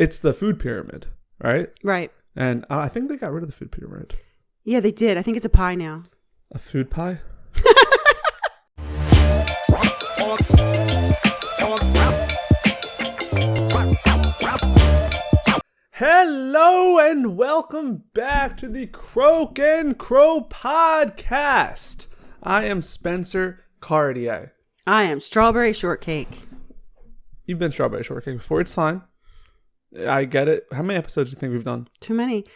It's the food pyramid, right? Right. And I think they got rid of the food pyramid. Yeah, they did. I think it's a pie now. A food pie? Hello and welcome back to the Croak and Crow podcast. I am Spencer Cartier. I am Strawberry Shortcake. You've been Strawberry Shortcake before. It's fine. I get it. How many episodes do you think we've done? Too many.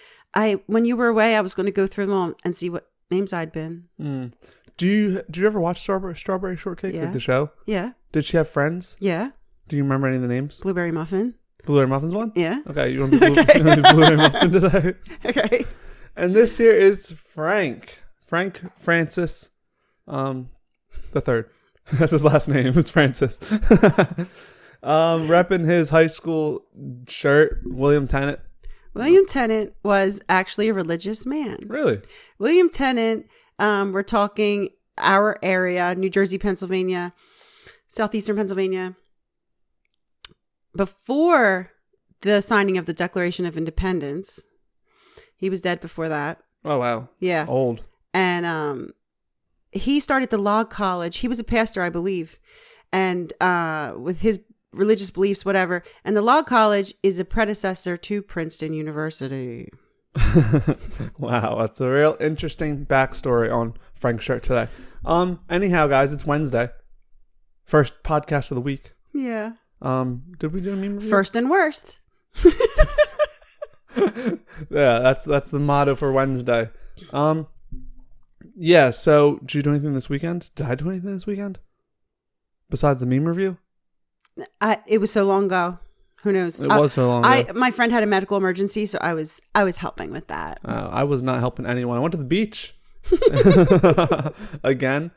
When you were away, I was going to go through them all and see what names I'd been. Do you ever watch Strawberry Shortcake, Yeah. like the show? Yeah. Did she have friends? Yeah. Do you remember any of the names? Blueberry Muffin. Blueberry Muffin's one? Yeah. Okay, you want to do Blueberry Muffin today? Okay. And this here is Frank Francis, the third. That's his last name. It's Francis. Repping his high school shirt, William Tennant. William Tennant was actually a religious man. Really? William Tennant, we're talking our area, New Jersey, Pennsylvania, southeastern Pennsylvania. Before the signing of the Declaration of Independence, he was dead before that. Oh, wow. Yeah. Old. And he started the log college. He was a pastor, I believe, and with his religious beliefs, whatever. And the log college is a predecessor to Princeton University. Wow, that's a real interesting backstory on Frank's shirt today. Anyhow, guys, it's Wednesday. First podcast of the week. Yeah. Did we do a meme review? First and worst. Yeah, that's the motto for Wednesday. Yeah, so did you do anything this weekend? Did I do anything this weekend? Besides the meme review? It was so long ago. Who knows? It was so long ago. My friend had a medical emergency, so I was helping with that. I was not helping anyone. I went to the beach. Again.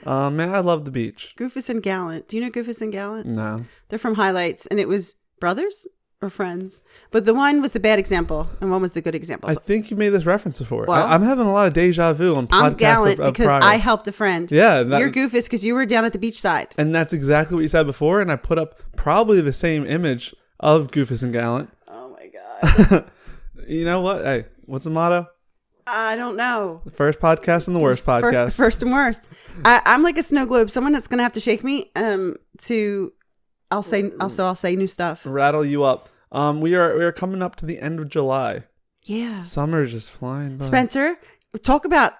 Man, I love the beach. Goofus and Gallant. Do you know Goofus and Gallant? No. They're from Highlights, and it was brothers or friends. But the one was the bad example, and one was the good example. I think you made this reference before. Well, I'm having a lot of deja vu on podcasts. I'm Gallant of because prior. I helped a friend. Yeah. You're Goofus because you were down at the beachside. And that's exactly what you said before, and I put up probably the same image of Goofus and Gallant. Oh, my God. You know what? Hey, what's the motto? I don't know. The first podcast and the worst podcast. First and worst. I'm like a snow globe. Someone that's gonna have to shake me. I'll say new stuff. Rattle you up. We are coming up to the end of July. Yeah. Summer's just flying by. Spencer, talk about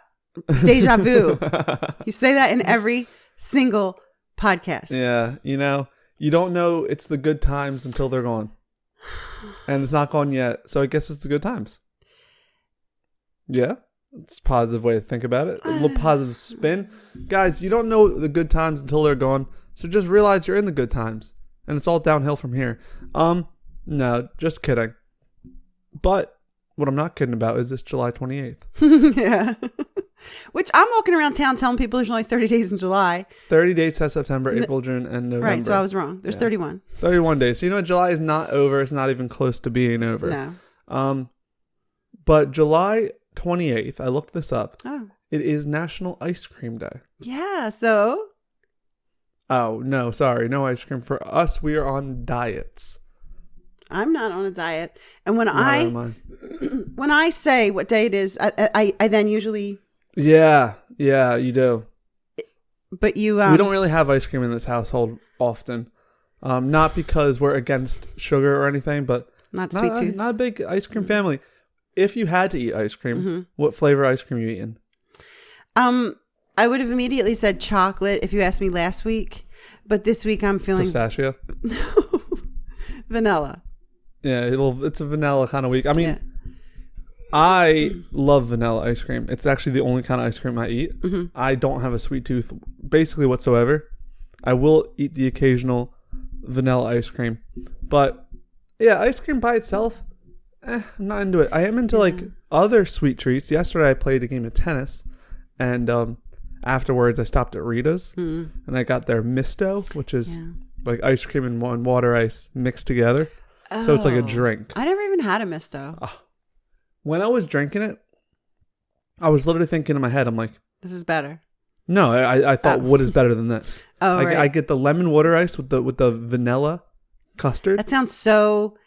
deja vu. You say that in every single podcast. Yeah. You don't know it's the good times until they're gone, and it's not gone yet. So I guess it's the good times. Yeah, it's a positive way to think about it. A little positive spin. Guys, you don't know the good times until they're gone. So just realize you're in the good times. And it's all downhill from here. No, just kidding. But what I'm not kidding about is this July 28th. Yeah. Which I'm walking around town telling people there's only 30 days in July. 30 days to September, April, June, and November. Right, so I was wrong. There's 31. 31 days. So July is not over. It's not even close to being over. No. But July 28th, I looked this up. Oh. It is National Ice Cream Day. Yeah, so? Oh, no, sorry. No ice cream. For us, we are on diets. I'm not on a diet. And when Neither when I say what day it is, I then usually... Yeah, you do. But you... we don't really have ice cream in this household often. Not because we're against sugar or anything, but... Not sweet tooth. Not a big ice cream family. If you had to eat ice cream, what flavor ice cream are you eating? I would have immediately said chocolate if you asked me last week, but this week I'm feeling pistachio. Vanilla. Yeah, it's a vanilla kind of week. I mean, yeah. I love vanilla ice cream. It's actually the only kind of ice cream I eat. Mm-hmm. I don't have a sweet tooth basically whatsoever. I will eat the occasional vanilla ice cream, but yeah, ice cream by itself. I'm not into it. I am into like other sweet treats. Yesterday I played a game of tennis, and afterwards I stopped at Rita's and I got their misto, which is like ice cream and water ice mixed together. Oh. So it's like a drink. I never even had a misto. When I was drinking it, I was literally thinking in my head, I'm like, this is better. No, I thought, what is better than this? Oh, right. I get the lemon water ice with the vanilla custard. That sounds so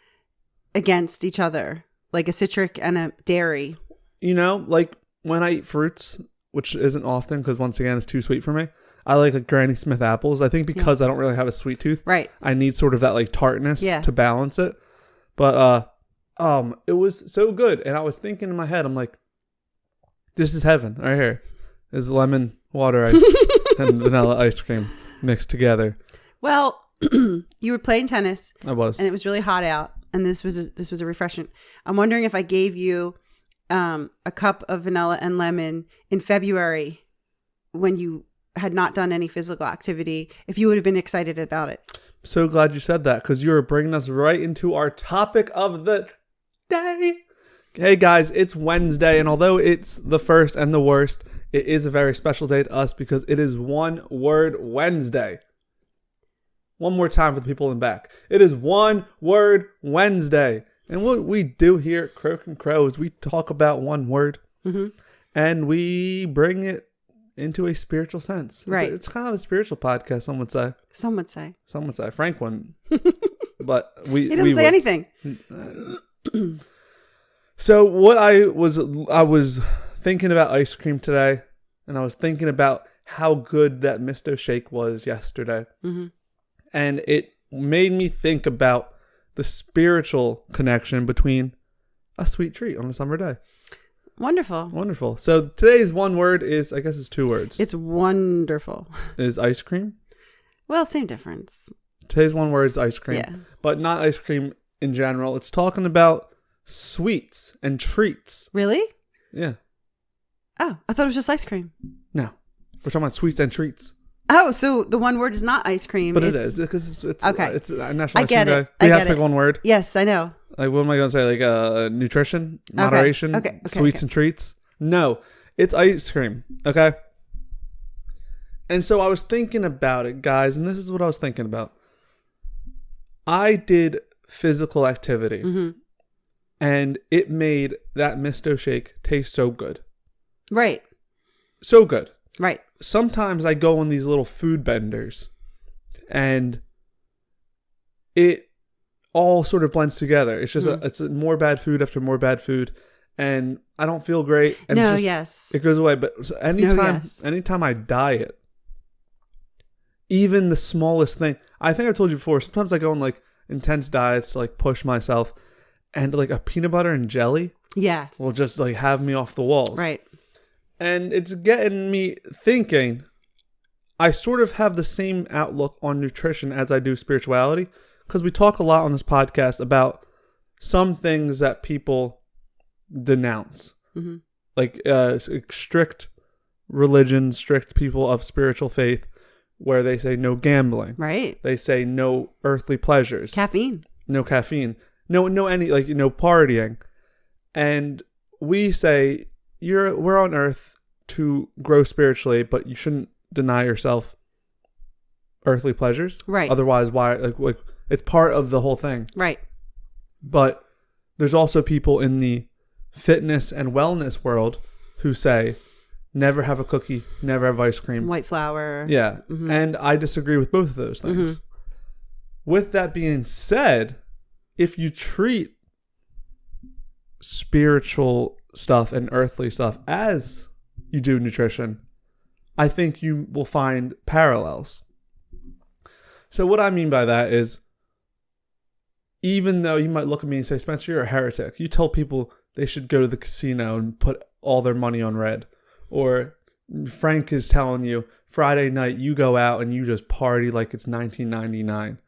against each other, like a citric and a dairy. You know, like when I eat fruits, which isn't often because once again it's too sweet for me. I like Granny Smith apples. I think because I don't really have a sweet tooth, right? I need sort of that like tartness to balance it. But it was so good, and I was thinking in my head, I'm like, this is heaven right here. This is lemon water ice and vanilla ice cream mixed together. Well, you were playing tennis. I was, and it was really hot out, and this was a refreshment. I'm wondering if I gave you a cup of vanilla and lemon in February when you had not done any physical activity, if you would have been excited about it. So glad you said that, because you're bringing us right into our topic of the day. Hey guys, it's Wednesday, and although it's the first and the worst, it is a very special day to us because it is One Word Wednesday. One more time for the people in the back. It is One Word Wednesday. And what we do here at Croak and Crow is we talk about one word, and we bring it into a spiritual sense. Right. It's kind of a spiritual podcast, some would say. Some would say. Some would say. Frank wouldn't. But he doesn't say anything. So what I was thinking about ice cream today, and I was thinking about how good that Misto shake was yesterday. And it made me think about the spiritual connection between a sweet treat on a summer day. Wonderful. So today's one word is, I guess it's two words. It's wonderful. Is ice cream. Well, same difference. Today's one word is ice cream. Yeah. But not ice cream in general. It's talking about sweets and treats. Really? Yeah. Oh, I thought it was just ice cream. No. We're talking about sweets and treats. Oh, so the one word is not ice cream. But it is, because it's okay. It's a national I get ice cream it. day. We have to pick one word. Yes, I know. Like, what am I going to say? Like nutrition, moderation, sweets and treats? No, it's ice cream. Okay. And so I was thinking about it, guys, and this is what I was thinking about. I did physical activity, and it made that Misto shake taste so good. Right. So good. Right. Sometimes I go on these little food benders, and it all sort of blends together. It's just it's more bad food after more bad food, and I don't feel great. And it goes away. But anytime I diet, even the smallest thing, I think I told you before, sometimes I go on like intense diets to like push myself, and like a peanut butter and jelly will just like have me off the walls. Right. And it's getting me thinking, I sort of have the same outlook on nutrition as I do spirituality, because we talk a lot on this podcast about some things that people denounce. Like strict religion, strict people of spiritual faith, where they say no gambling. Right. They say no earthly pleasures. Caffeine. No caffeine. No partying. And we say we're on earth to grow spiritually, but you shouldn't deny yourself earthly pleasures. Right. Otherwise, why? Like it's part of the whole thing. Right. But there's also people in the fitness and wellness world who say never have a cookie, never have ice cream. White flour. Yeah. And I disagree with both of those things. With that being said, if you treat spiritual stuff and earthly stuff as you do nutrition, I think you will find parallels. So what I mean by that is, even though you might look at me and say, Spencer, you're a heretic, you tell people they should go to the casino and put all their money on red. Or Frank is telling you Friday night you go out and you just party like it's 1999.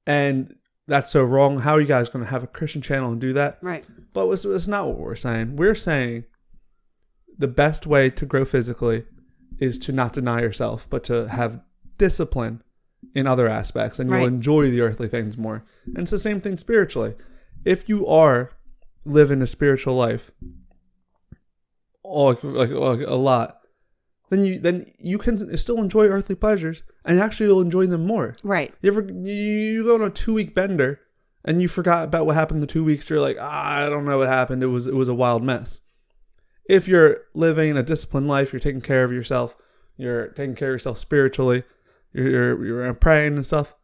And that's so wrong. How are you guys going to have a Christian channel and do that? Right. But it's not what we're saying. We're saying the best way to grow physically is to not deny yourself, but to have discipline in other aspects, and you'll enjoy the earthly things more. And it's the same thing spiritually. If you are living a spiritual life, like a lot, then you can still enjoy earthly pleasures, and actually you'll enjoy them more. Right. You go on a 2-week bender and you forgot about what happened the 2 weeks. You're like, I don't know what happened. It was a wild mess. If you're living a disciplined life, you're taking care of yourself. You're taking care of yourself spiritually. You're praying and stuff.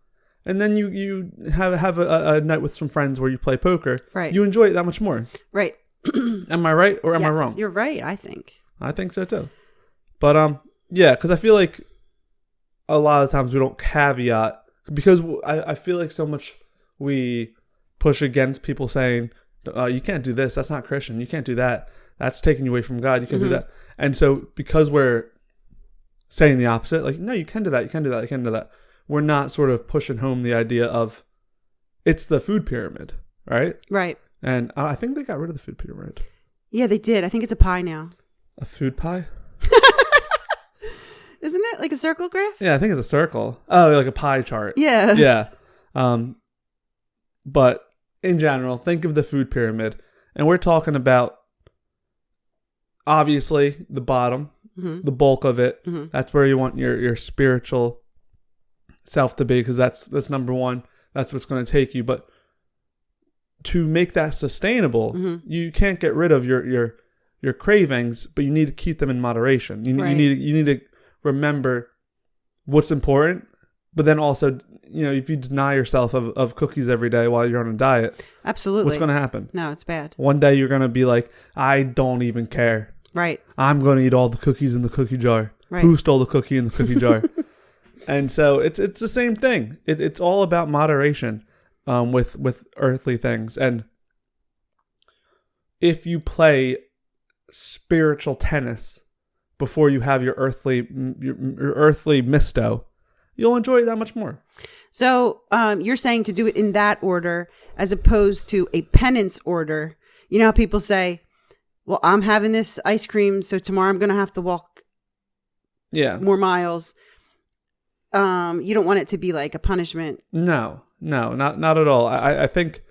and then you have a night with some friends where you play poker, right? You enjoy it that much more, right? Am I right or am I Yes, wrong? You're right. I think so too. But yeah, because I feel like a lot of times we don't caveat because I feel like so much we push against people saying you can't do this. That's not Christian. You can't do that. That's taking you away from God. You can't do that. And so because we're saying the opposite, like, no, you can do that. You can do that. You can do that. We're not sort of pushing home the idea of it's the food pyramid, right? Right. And I think they got rid of the food pyramid. Yeah, they did. I think it's a pie now. A food pie? Isn't it like a circle graph? Yeah, I think it's a circle. Oh, like a pie chart. Yeah. Yeah. But in general, think of the food pyramid. And we're talking about, obviously, the bottom, the bulk of it. That's where you want your spiritual self to be, because that's number one. That's what's going to take you. But to make that sustainable, you can't get rid of your cravings, but you need to keep them in moderation. You need to remember what's important, but then also, if you deny yourself of cookies every day while you're on a diet, absolutely, what's going to happen? No, it's bad. One day you're going to be like, I don't even care. Right. I'm going to eat all the cookies in the cookie jar. Right. Who stole the cookie in the cookie jar? And so it's the same thing. It's all about moderation with earthly things. And if you play spiritual tennis before you have your earthly misto, you'll enjoy it that much more. So you're saying to do it in that order as opposed to a penance order. You know how people say, well, I'm having this ice cream, so tomorrow I'm going to have to walk more miles. You don't want it to be like a punishment. No, not at all. I think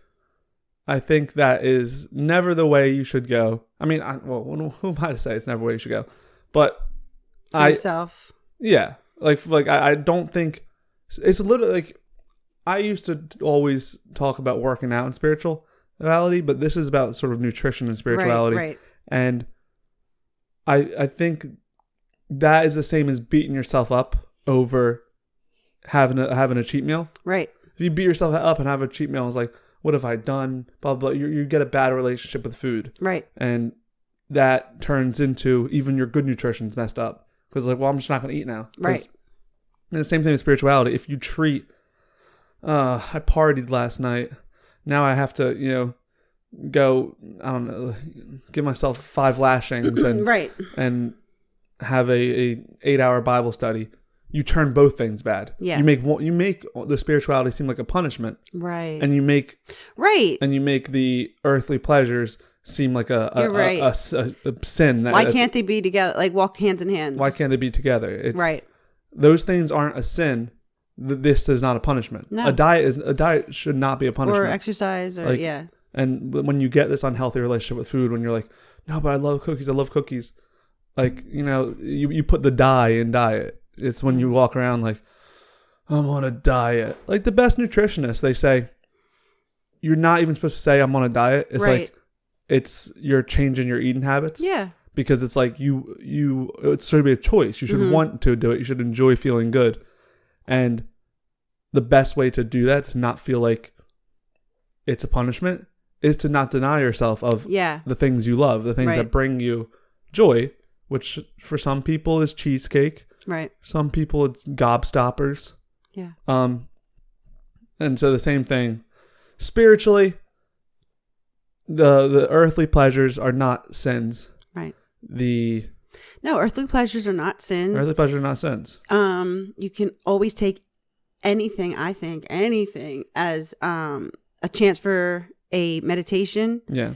that is never the way you should go. I mean, who am I to say it's never the way you should go? But for yourself. Yeah. Like I don't think it's a little like I used to always talk about working out and spirituality, but this is about sort of nutrition and spirituality. Right. And I think that is the same as beating yourself up over having a cheat meal. Right. If you beat yourself up and have a cheat meal, it's like, what have I done? Blah, blah. You get a bad relationship with food. Right. And that turns into even your good nutrition's messed up. Because like, well, I'm just not going to eat now. Right. And the same thing with spirituality. If you treat, I partied last night. Now I have to, go, I don't know, give myself 5 lashings and right. and have a 8-hour Bible study. You turn both things bad. Yeah. You make the spirituality seem like a punishment. Right. And you make right. And you make the earthly pleasures seem like a sin. Why can't they be together? Like walk hand in hand. Why can't they be together? Right. Those things aren't a sin. This is not a punishment. No. A diet should not be a punishment. Or exercise or yeah. And when you get this unhealthy relationship with food, when you're like, no, but I love cookies. Like, you put the die in diet. It's when you walk around like, I'm on a diet. Like the best nutritionists, they say, you're not even supposed to say I'm on a diet. It's right. like, you're changing your eating habits. Yeah. Because it's like it's sort of be a choice. You should want to do it. You should enjoy feeling good. And the best way to do that, to not feel like it's a punishment, is to not deny yourself of the things you love, the things that bring you joy, which for some people is cheesecake. Right. Some people it's gobstoppers. Yeah. And so the same thing. Spiritually, the earthly pleasures are not sins. Right. No, earthly pleasures are not sins. Earthly pleasures are not sins. You can always take anything as a chance for a meditation. Yeah.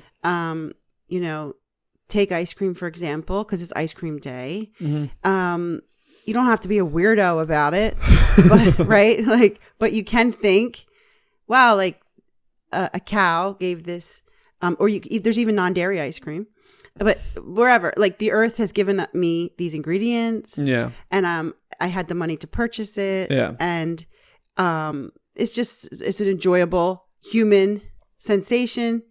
Take ice cream, for example, because it's ice cream day. Mm-hmm. You don't have to be a weirdo about it, but, right? Like, but you can think, wow, like a cow gave this, there's even non-dairy ice cream, but wherever, like the earth has given me these ingredients. Yeah. And I had the money to purchase it. Yeah. And it's an enjoyable human sensation.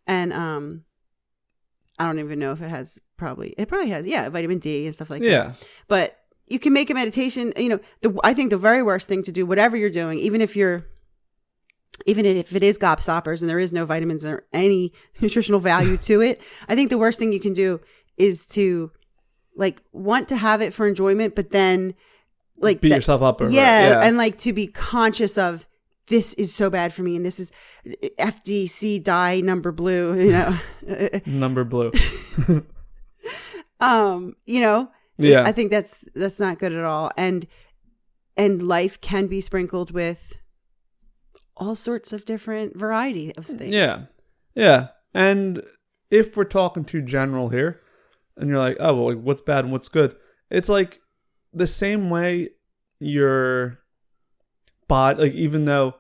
And I don't even know if it probably has, vitamin D and stuff like that. Yeah. But you can make a meditation, I think the very worst thing to do, whatever you're doing, even if it is gobstoppers and there is no vitamins or any nutritional value to it, I think the worst thing you can do is to want to have it for enjoyment, but then beat yourself up over yeah, and to be conscious of, this is so bad for me, and this is FDC dye number blue, number blue. Yeah, I think that's not good at all, and life can be sprinkled with all sorts of different variety of things. Yeah, and if we're talking too general here, and you're like, oh, well, what's bad and what's good? It's like the same way your body, even though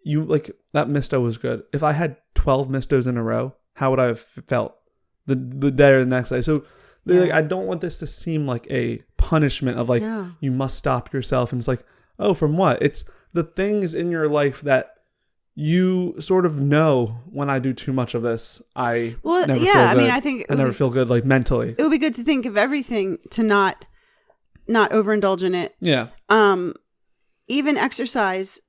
you that misto was good, if I had 12 mistos in a row, how would I have felt the day or the next day? So I don't want this to seem like a punishment of you must stop yourself, and it's like, oh, from what? It's the things in your life that you sort of know, when I do too much of this, I never feel good. I mean, I think I never feel good mentally. It would be good to think of everything to not overindulge in it. Yeah. Even exercise,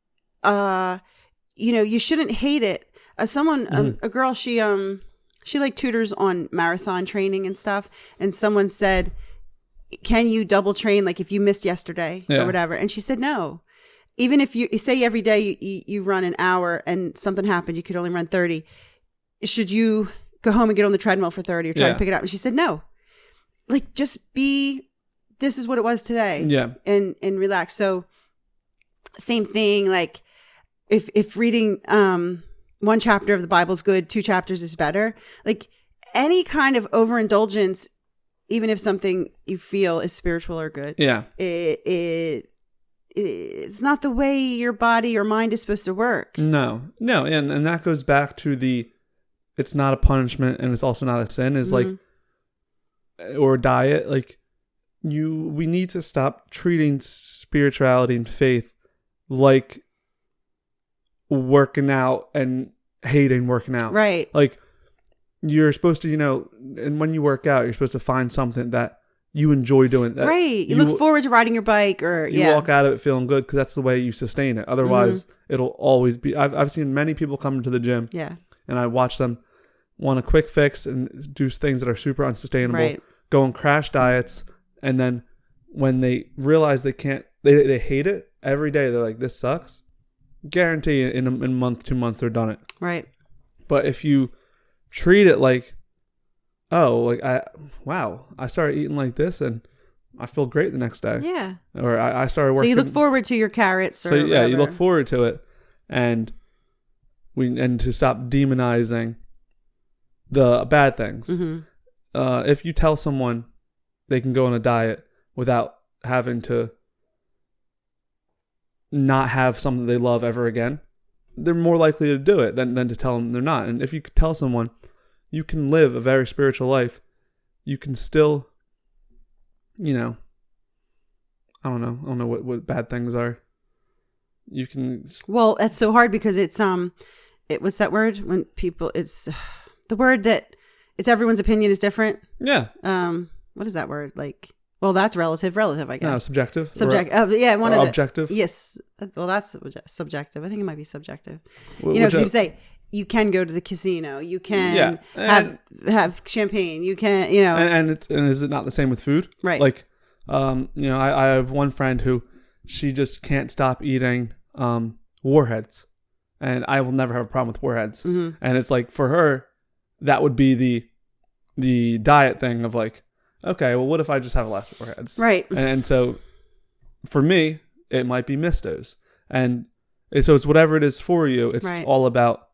you shouldn't hate it. A girl, she tutors on marathon training and stuff, and someone said, can you double train if you missed yesterday or whatever? And she said no. Even if you say every day you run an hour and something happened, you could only run 30, should you go home and get on the treadmill for 30 or try to pick it up? And she said no. Just be, this is what it was today. Yeah. And relax. So same thing, if reading one chapter of the Bible is good, 2 chapters is better. Any kind of overindulgence, even if something you feel is spiritual or good, it's not the way your body or mind is supposed to work. No, and that goes back to it's not a punishment and it's also not a sin. Is or diet. We need to stop treating spirituality and faith like working out and hating working out. Right. You're supposed to, and when you work out, you're supposed to find something that you enjoy doing. That right. You look forward to riding your bike, or you walk out of it feeling good, because that's the way you sustain it. Otherwise, it'll always be. I've seen many people come to the gym. Yeah. And I watch them want a quick fix and do things that are super unsustainable. Right. Go on crash diets, and then when they realize they can't, they hate it every day. They're like, this sucks. Guarantee in a month, 2 months, they're done it. Right. But if you treat it I started eating like this and I feel great the next day. Yeah. Or I started working. So you look forward to your carrots or whatever. You look forward to it, and to stop demonizing the bad things. If you tell someone they can go on a diet without having to not have something they love ever again, they're more likely to do it than to tell them they're not. And if you could tell someone you can live a very spiritual life, you can still, I don't know what bad things are. You can. Well, that's so hard because it's what's that word? When people, it's the word that it's everyone's opinion is different. Yeah. What is that word? Well, that's relative, I guess. No, subjective. Subjective. One of the objective. Yes. Well, that's subjective. I think it might be subjective. If you say you can go to the casino, you can have champagne, you can, And is it not the same with food? Right. I have one friend who she just can't stop eating warheads, and I will never have a problem with warheads. And it's for her, that would be the diet thing of okay, well, what if I just have less warheads? Right. And so for me, it might be mistos. And so it's whatever it is for you. It's all about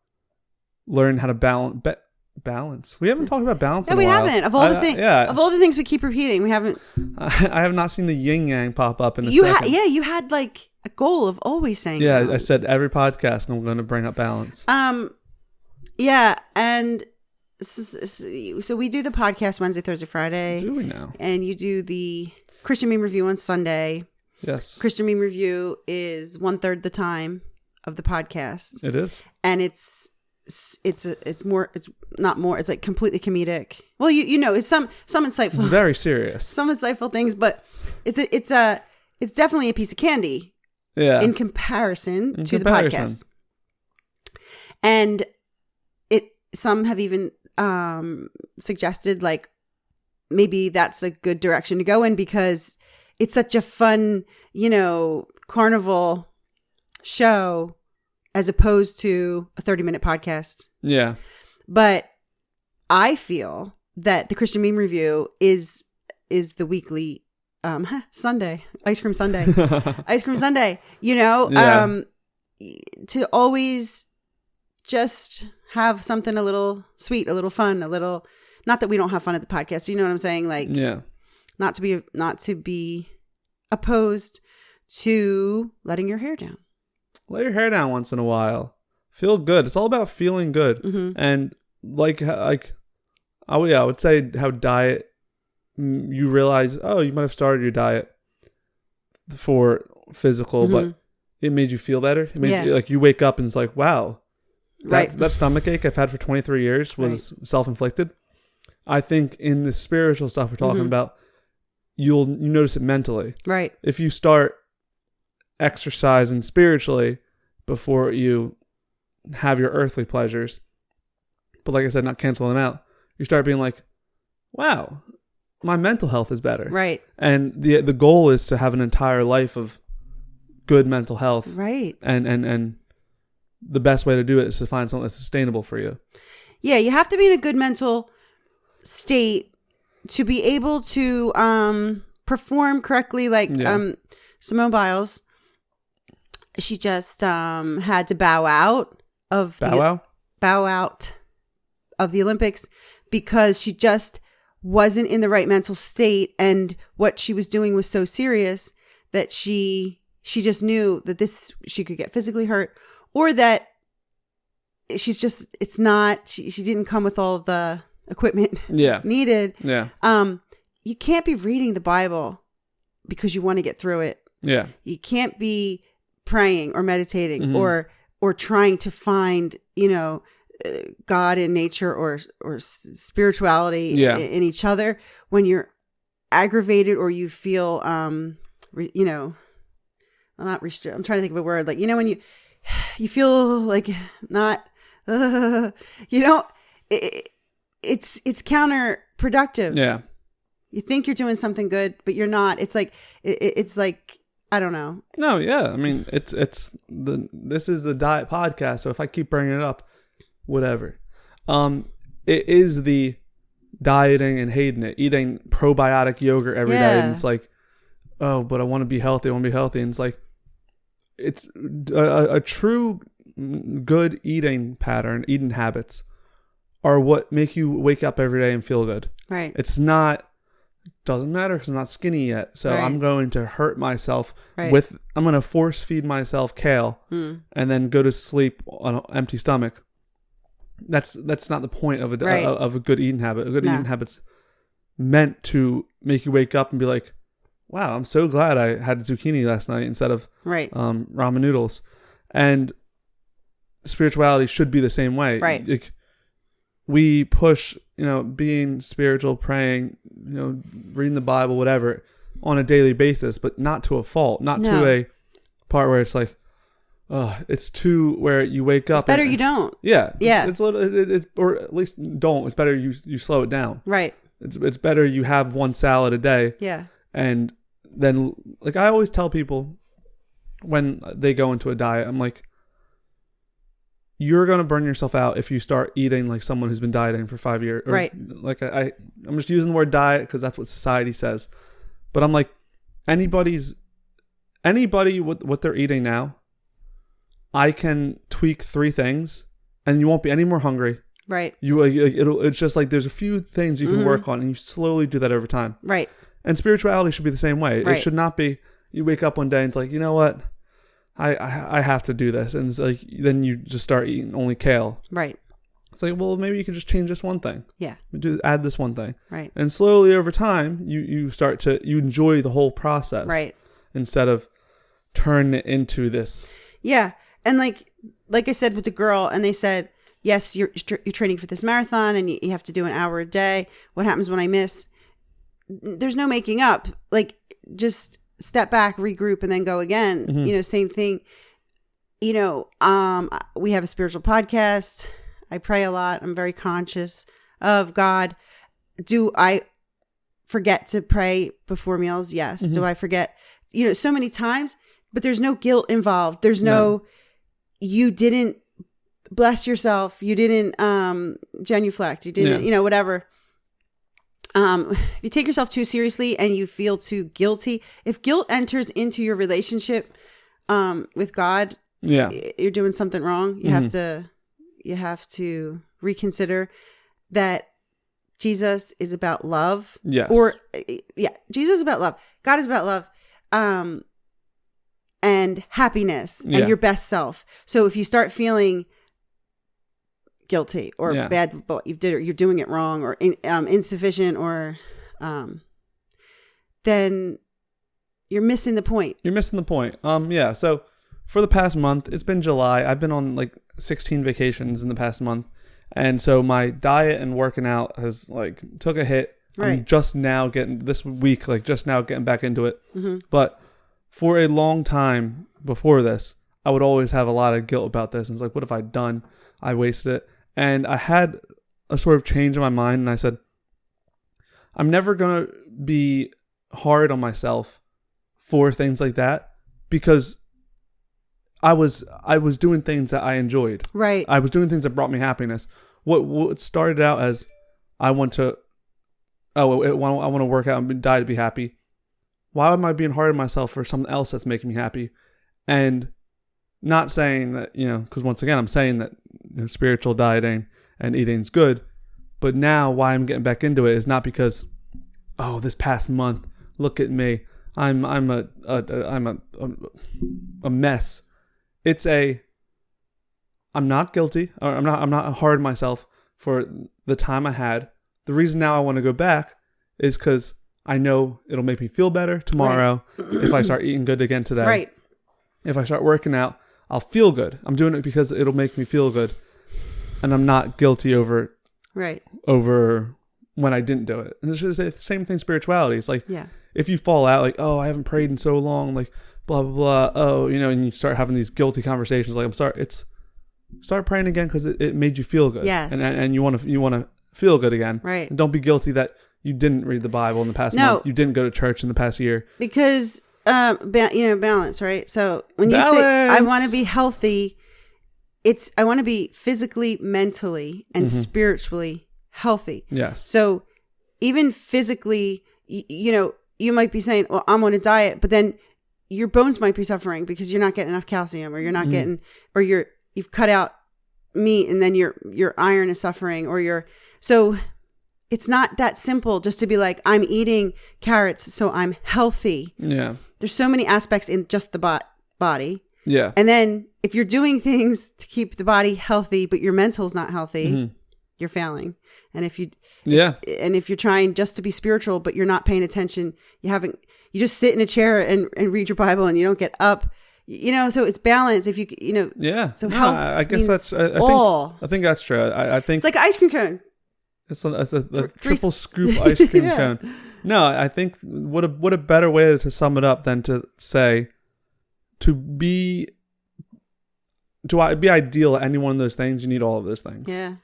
learning how to balance. We haven't talked about balance in a while. No, we haven't. Of all the things we keep repeating, we haven't. I have not seen the yin yang pop up in a second. You had a goal of always saying balance. I said every podcast I'm going to bring up balance. Yeah, and so we do the podcast Wednesday, Thursday, Friday. Do we now? And you do the Christian Meme Review on Sunday. Yes. Christian Meme Review is 1/3 the time of the podcast. It is. And it's it's like completely comedic. Well, it's some insightful. It's very serious. Some insightful things, but it's definitely a piece of candy. Yeah. In comparison to the podcast. And some have even suggested like maybe that's a good direction to go in because it's such a fun, carnival show as opposed to a 30-minute podcast. Yeah. But I feel that the Christian Meme Review is the weekly Sunday, Ice Cream Sunday. Ice Cream Sunday, Yeah. To always just have something a little sweet, a little fun, a little, not that we don't have fun at the podcast, but you know what I'm saying? Like, yeah. Not to be opposed to letting your hair down. Let your hair down once in a while. Feel good. It's all about feeling good. Mm-hmm. And I would say how diet, you realize, you might have started your diet for physical, Mm-hmm. but it made you feel better. It made you, like, you wake up and it's like, wow, that stomach ache I've had for 23 years was self-inflicted. I think in the spiritual stuff we're talking about, you notice it mentally. Right. If you start exercising spiritually before you have your earthly pleasures, but like I said, not cancel them out, you start being like, wow, my mental health is better. Right. And the goal is to have an entire life of good mental health. Right. And the best way to do it is to find something that's sustainable for you. Yeah, you have to be in a good mental state to be able to perform correctly. Like Simone Biles, she just had to bow out of the Olympics because she just wasn't in the right mental state, and what she was doing was so serious that she just knew that she could get physically hurt, or that she didn't come with all the equipment needed. Yeah. You can't be reading the Bible because you want to get through it. Yeah. You can't be praying or meditating or trying to find, God in nature or spirituality in each other when you're aggravated or you feel, not restrict. I'm trying to think of a word, like, when you feel like not, it's counterproductive. Yeah. You think you're doing something good, but you're not. It's like, I don't know. No, yeah. I mean, this is the diet podcast. So if I keep bringing it up, whatever. It is the dieting and hating it, eating probiotic yogurt every day. And it's like, oh, but I want to be healthy. And it's like, it's a true good eating pattern, eating habits are what make you wake up every day and feel good. Right. It's not, doesn't matter because I'm not skinny yet. So I'm going to hurt myself I'm going to force feed myself kale and then go to sleep on an empty stomach. That's not the point of a good eating habit. A good eating habit's meant to make you wake up and be like, wow, I'm so glad I had zucchini last night instead of ramen noodles. And spirituality should be the same way. Right. Like, we push, being spiritual, praying, reading the Bible, whatever, on a daily basis, but not to a fault, to a part where it's like, it's too where you wake up. It's better you don't. Yeah. Yeah. It's a little, or at least don't. It's better you slow it down. Right. It's better you have one salad a day. Yeah. And then, like, I always tell people when they go into a diet, I'm like, you're going to burn yourself out if you start eating like someone who's been dieting for 5 years. Right. Like, I'm just using the word diet because that's what society says. But I'm like, anybody with what they're eating now, I can tweak 3 things and you won't be any more hungry. Right. It's just like there's a few things you can work on and you slowly do that over time. Right. And spirituality should be the same way. Right. It should not be you wake up one day and it's like, you know what? I have to do this. And it's like, then you just start eating only kale. Right. It's like, well, maybe you can just change this one thing. Yeah. Add this one thing. Right. And slowly over time, you start to, you enjoy the whole process. Right. Instead of turning it into this. Yeah. And like I said with the girl, and they said yes, you're training for this marathon and you have to do an hour a day. What happens when I miss? There's no making up. Like, just step back, regroup, and then go again. Mm-hmm. Same thing. We have a spiritual podcast. I pray a lot. I'm very conscious of God. Do I forget to pray before meals? Yes. Mm-hmm. Do I forget? So many times, but there's no guilt involved. There's no, you didn't bless yourself. You didn't genuflect. You didn't, whatever. If you take yourself too seriously and you feel too guilty, if guilt enters into your relationship with God, you're doing something wrong. You have to reconsider that Jesus is about love. Yes. Jesus is about love. God is about love. And happiness and your best self. So if you start feeling guilty or bad about what you did, or you're doing it wrong, or insufficient, or then you're missing the point. So for the past month, it's been July. I've been on like 16 vacations in the past month. And so my diet and working out has took a hit. Right. I'm just now getting back into it. Mm-hmm. But for a long time before this, I would always have a lot of guilt about this. And it's like, what have I done? I wasted it. And I had a sort of change in my mind. And I said, I'm never going to be hard on myself for things like that, because I was doing things that I enjoyed. Right. I was doing things that brought me happiness. What started out as I want to work out and die to be happy. Why am I being hard on myself for something else that's making me happy? And not saying that, because once again, I'm saying that spiritual dieting and eating is good. But now why I'm getting back into it is not because, this past month, look at me. I'm a mess. It's I'm not guilty, or I'm not hard on myself for the time I had. The reason now I want to go back is because I know it'll make me feel better tomorrow. Right. If I start eating good again today. Right. If I start working out, I'll feel good. I'm doing it because it'll make me feel good. And I'm not guilty over when I didn't do it. And it's just the same thing, spirituality. It's like, if you fall out, I haven't prayed in so long, blah, blah, blah. And you start having these guilty conversations. I'm sorry. Start praying again because it made you feel good. Yes. And you want to feel good again. Right. And don't be guilty that you didn't read the Bible in the past month. You didn't go to church in the past year. Because, balance, right? So when you say, I want to be healthy, I want to be physically, mentally, and spiritually healthy. Yes. So even physically, you might be saying, well, I'm on a diet, but then your bones might be suffering because you're not getting enough calcium, or you're not getting, or you've cut out meat, and then your iron is suffering, so it's not that simple just to be like, I'm eating carrots, so I'm healthy. Yeah. There's so many aspects in just the body. Yeah. And then if you're doing things to keep the body healthy, but your mental's not healthy, you're failing. And if you're trying just to be spiritual, but you're not paying attention, you just sit in a chair and read your Bible, and you don't get up, so it's balance. If so health, I guess that's, I think that's true. I think it's like an ice cream cone. It's a triple scoop ice cream cone. No, I think what a better way to sum it up than to say, to be ideal at any one of those things, you need all of those things. Yeah.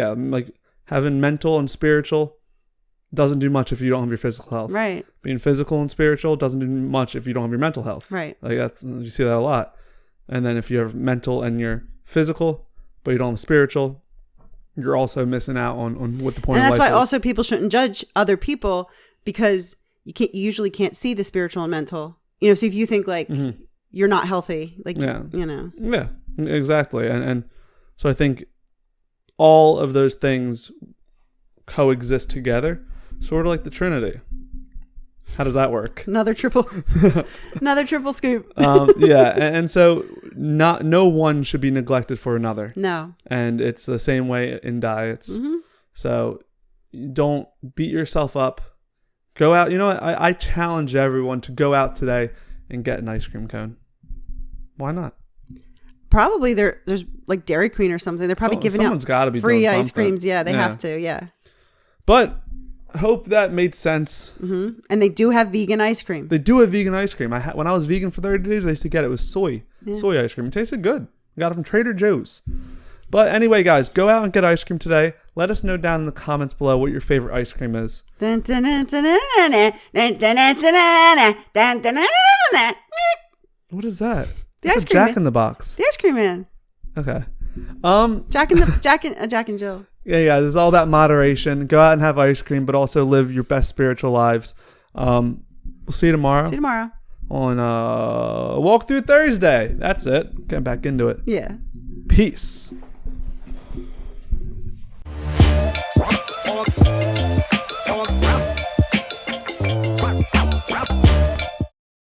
Like having mental and spiritual doesn't do much if you don't have your physical health. Right. Being physical and spiritual doesn't do much if you don't have your mental health. Right. You see that a lot. And then if you have mental and you're physical, but you don't have spiritual, you're also missing out on what the point of life is. And that's why also people shouldn't judge other people, because you usually can't see the spiritual and mental. So if you think you're not healthy, Yeah, exactly. And so I think all of those things coexist together, sort of like the Trinity. How does that work? Another triple scoop. And so no one should be neglected for another. No. And it's the same way in diets. Mm-hmm. So don't beat yourself up. Go out. I challenge everyone to go out today and get an ice cream cone. Why not? probably there's like Dairy Queen or something. They're probably giving someone's out gotta be free doing ice something. creams. Yeah, they have to. Yeah. But hope that made sense. Mm-hmm. And they do have vegan ice cream. They do have vegan ice cream. When I was vegan for 30 days, I used to get it. It was soy ice cream. It tasted good. I got it from Trader Joe's. But anyway, guys, go out and get ice cream today. Let us know down in the comments below what your favorite ice cream is. What is that? The ice cream Jack man. in the Box. The ice cream man. Okay. Jack and Jill. Yeah, there's all that moderation. Go out and have ice cream, but also live your best spiritual lives. We'll see you tomorrow. See you tomorrow. On Walk Through Thursday. That's it. Getting back into it. Yeah. Peace.